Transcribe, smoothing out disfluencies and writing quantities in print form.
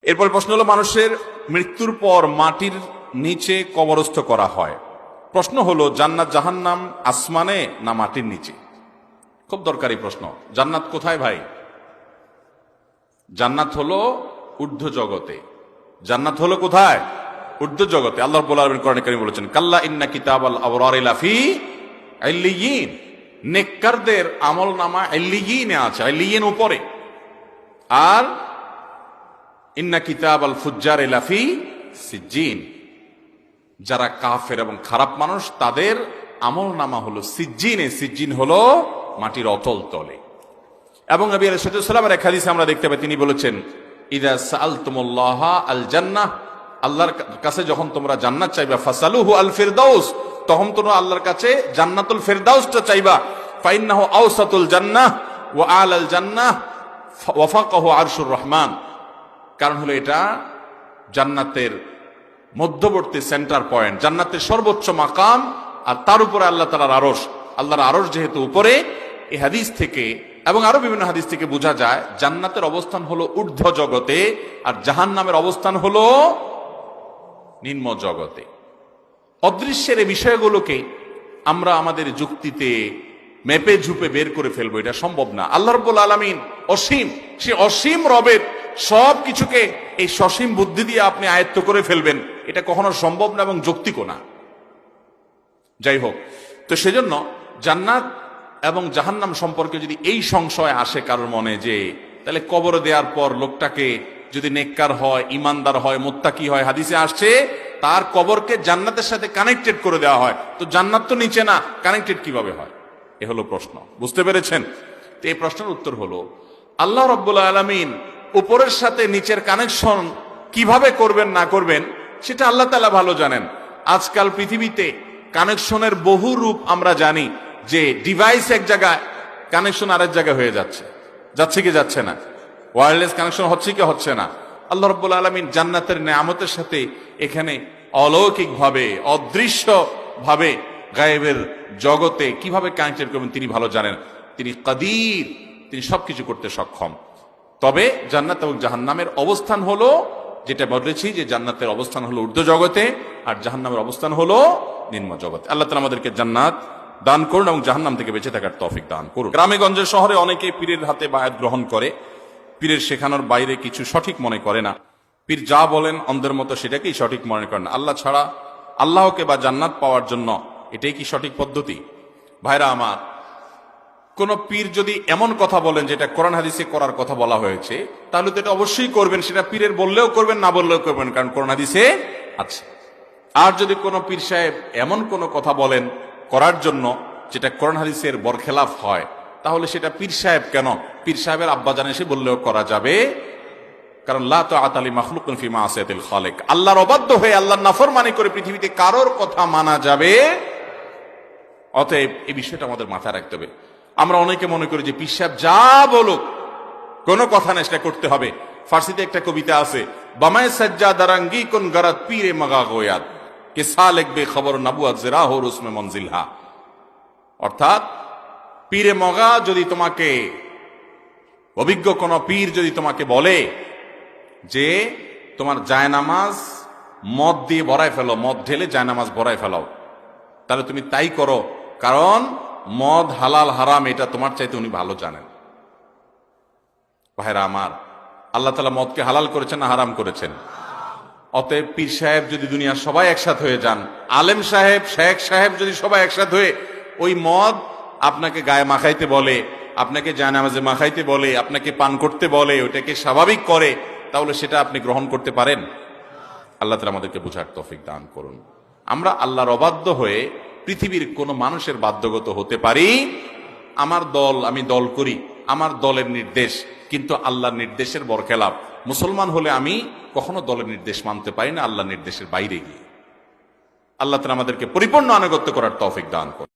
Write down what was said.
এরপর প্রশ্ন হলো, মানুষের মৃত্যুর পর মাটির নিচে কবরস্থ করা হয়। প্রশ্ন হলো, জান্নাত জাহান্নাম আসমানে না মাটির নিচে? খুব দরকারি প্রশ্ন। জান্নাত কোথায় ভাই? জান্নাত হলো ঊর্ধ্ব জগতে। জান্নাত হলো কোথায়? ঊর্ধ্ব জগতে। আল্লাহ রাব্বুল আলামিন কোরআনে কারীমে বলেছেন, কাল্লা ইন্না কিতাবাল আবরারি লাফি ইল্লিয়িন। নেককারদের আমলনামা ইল্লিয়িনে আছে, ইল্লিয়িন উপরে। আর ইন্না কিতাবাল ফুজ্জারি লাফি সিজ্জিন। যারা কাফের এবং খারাপ মানুষ তাদের আমলনামা হলো সিজ্জিনে। সিজ্জিন হলো মাটির অতল তলে। এবং নবী আলাইহিস সালামের এক হাদিসে আমরা দেখতে পাই, তিনি বলেছেন, ইযা সাআলতুমুল্লাহা আল জান্নাহ, আল্লাহর কাছে যখন তোমরা জান্নাত চাইবা, ফাসালুহু আল ফিরদাউস, তখন তোমরা আল্লাহর কাছে জান্নাতুল ফিরদাউসটা চাইবা। ফাইন্নাহু আওসাতুল জান্নাহ ওয়া আলাল জান্নাহ ওয়া ফাকাহু আরশুর রহমান। কারণ হলো এটা জান্নাতের মধ্যবর্তী সেন্টার পয়েন্ট, জান্নাতের সর্বোচ্চ মাকাম, আর তার উপরে আল্লাহ তাআলার আরশ। আল্লাহর আরশ যেহেতু উপরে, এই হাদিস থেকে এবং আরো বিভিন্ন হাদিস থেকে বোঝা যায় জান্নাতের অবস্থান হলো ঊর্ধ্ব জগতে, আর জাহান্নামের অবস্থান হলো নিম্ন জগতে। অদৃশ্যের এই বিষয়গুলোকে আমরা আমাদের যুক্তিতে মেপে ঝুপে বের করে ফেলবো, এটা সম্ভব না। আল্লাহ রাব্বুল আলামিন অসীম, সে অসীম রবের সব কিছুকে এই সসীম বুদ্ধি দিয়ে আপনি আয়ত্ত করে ফেলবেন, এটা কখনো সম্ভব না এবং যৌক্তিকও না। যাই হোক, তো সেজন্য জান্নাত এবং জাহান্নাম সম্পর্কে যদি এই সংশয় আসে কারোর মনে, যে তাহলে কবর দেওয়ার পর লোকটাকে যদি নেককার হয়, ইমানদার হয়, মুত্তাকি হয়, হাদিসে আসছে তার কবরকে জান্নাতের সাথে কানেক্টেড করে দেওয়া হয়, তো জান্নাত তো নিচে না, কানেক্টেড কিভাবে হয়? এ হলো প্রশ্ন। বুঝতে পেরেছেন? তো এই প্রশ্নের উত্তর হলো, আল্লাহ রাব্বুল আলামিন উপরের সাথে নিচের কানেকশন কিভাবে করবেন না করবেন সেটা আল্লাহ তাআলা ভালো জানেন। আজকাল পৃথিবীতে কানেকশনের বহু রূপ আমরা জানি, যে ডিভাইস এক জায়গায়, কানেকশন আরেক জায়গায় হয়ে যাচ্ছে। যাচ্ছে কি যাচ্ছে না? ওয়্যারলেস কানেকশন হচ্ছে কি হচ্ছে না? আল্লাহ রাব্বুল আলামিন জান্নাতের নেয়ামতের সাথে এখানে অলৌকিক ভাবে, অদৃশ্য ভাবে, গায়েবের জগতে কিভাবে কানেক্টেড করবেন তিনি ভালো জানেন। তিনি কাদির, তিনি সবকিছু করতে সক্ষম। তবে জান্নাত এবং জাহান্নামের অবস্থান হলো, যেটা বলেছি যে জান্নাতের অবস্থান হলো ঊর্ধ্ব জগতে, আর জাহান্নামের অবস্থান হলো নিম্ন জগতে। আল্লাহ তাআলা আমাদেরকে জান্নাত দান করুন এবং জাহান্নাম থেকে বেঁচে থাকার তৌফিক দান করুন। গ্রামে গঞ্জে শহরে অনেকে পীরের হাতে বায়াত গ্রহণ করে, পীরের শেখানোর বাইরে কিছু সঠিক মনে করে না। পীর যা বলেন অন্ধের মতো সেটাকেই সঠিক মনে করেন। আল্লাহ ছাড়া আল্লাহকে বা জান্নাত পাওয়ার জন্য এটাই কি সঠিক পদ্ধতি? ভাইরা আমার, কোন পীর যদি এমন কথা বলেন যেটা কোরআন হাদিসে করার কথা বলা হয়েছে, তাহলে তো এটা অবশ্যই করবেন। সেটা পীরের বললেও করবেন, না বললেও করবেন, কারণ কোরআন হাদিসে আছে। আর যদি কোনো পীর সাহেব এমন কোনো কথা বলেন করার জন্য যেটা কোরআন হাদিসের বরখেলাফ হয়, তাহলে সেটা পীর সাহেব কেন, পীর সাহেবের আব্বাজান এসে বললেও করা যাবে। কারণ লা তাআতা লি মাখলুকিন ফি মাসিয়াতিল খালিক, আল্লাহর অবাধ্য হয়ে আল্লাহর নাফরমানি করে পৃথিবীতে কারোর কথা মানা যাবে? অতএব এই বিষয়টা আমাদের মাথায় রাখতে হবে। আমরা অনেকে মনে করি যে পীর সাহেব যা বলুক, কোনো কথা না, সেটা করতে হবে। ফার্সিতে একটা কবিতা আছে, বামায় সাজ্জা দারাঙ্গি কোন গরাত পীরে মাগা গোয়াত কে সালেক বে খবর নবুয়াত জিরা হো রুসমে মনজিলহা। অর্থাৎ পীরে মগা যদি তোমাকে, অভিজ্ঞ কোন পীর যদি তোমাকে বলে যে তোমার জায়নামাজ মদ দিয়ে ভরায় ফেলো, মদ ঢেলে জায়নামাজ ভরায় ফেলাও, তাহলে তুমি তাই করো, কারণ মদ হালাল হারাম এটা তোমার চাইতে উনি ভালো জানেন। ভাইরা আমার, আল্লাহ তাআলা মদকে হালাল করেছেন না হারাম করেছেন? অতএব পীর সাহেব যদি দুনিয়ার সবাই একসাথ হয়ে যান, আলেম সাহেব, শেখ সাহেব যদি সবাই একসাথ হয়ে ওই মদ আপনাকে গায়ে মাখাইতে বলে, আপনাকে জায়নামাজে মাখাইতে বলে, আপনাকে পান করতে বলে, ওটাকে স্বাভাবিক করে, তাহলে সেটা আপনি গ্রহণ করতে পারেন? আল্লাহ তাআলা আমাদেরকে বুঝার তৌফিক দান করুন। আমরা আল্লাহর অবাধ্য হয়ে পৃথিবীর কোন মানুষের বাধ্যগত হতে পারি? আমার দল, আমি দল করি, আমার দলের নির্দেশ, কিন্তু আল্লাহর নির্দেশের বরখেলাফ। মুসলমান হলে আমি কখনো দলের নির্দেশ মানতে পারি না আল্লাহর নির্দেশের বাইরে গিয়ে। আল্লাহ তাআলা আমাদেরকে পরিপূর্ণ আনুগত্য করার তৌফিক দান করুন।